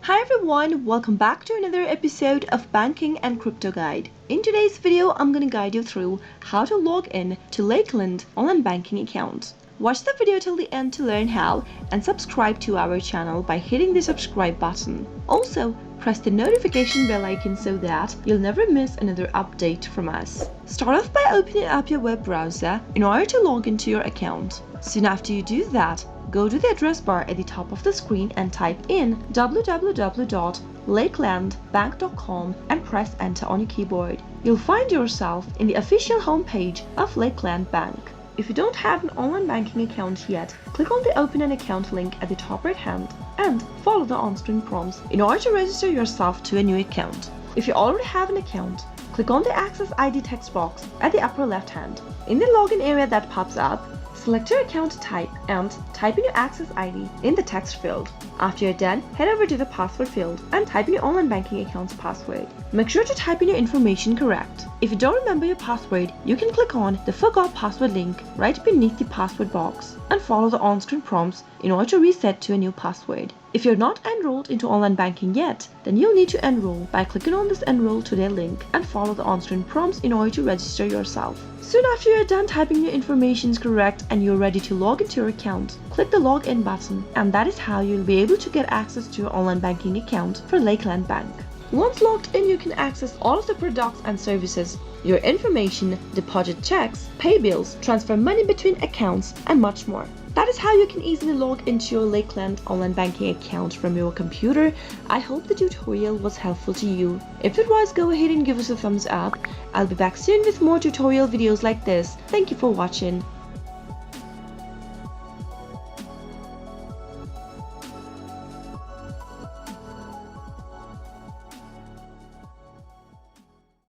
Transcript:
Hi everyone, welcome back to another episode of Banking and Crypto Guide. In today's video, I'm going to guide you through how to log in to Lakeland online banking account. Watch the video till the end to learn how and subscribe to our channel by hitting the subscribe button. Also, press the notification bell icon so that you'll never miss another update from us. Start off by opening up your web browser in order to log into your account. Soon after you do that, go to the address bar at the top of the screen and type in www.lakelandbank.com and press enter on your keyboard. You'll find yourself in the official homepage of Lakeland Bank. If you don't have an online banking account yet, click on the Open an Account link at the top right hand and follow the on-screen prompts in order to register yourself to a new account. If you already have an account, click on the Access ID text box at the upper left hand. In the login area that pops up, select your account type and type in your Access ID in the text field. After you're done, head over to the password field and type in your online banking account's password. Make sure to type in your information correct. If you don't remember your password, you can click on the Forgot Password link right beneath the password box and follow the on-screen prompts in order to reset to a new password. If you're not enrolled into online banking yet, then you'll need to enroll by clicking on this Enroll Today link and follow the on-screen prompts in order to register yourself. Soon after you're done typing your information is correct and you're ready to log into your account, click the Login button, and that is how you'll be able to get access to your online banking account for Lakeland Bank. Once logged in, you can access all of the products and services, your information, deposit checks, pay bills, transfer money between accounts, and much more. That is how you can easily log into your Lakeland online banking account from your computer. I hope the tutorial was helpful to you. If it was, go ahead and give us a thumbs up. I'll be back soon with more tutorial videos like this. Thank you for watching.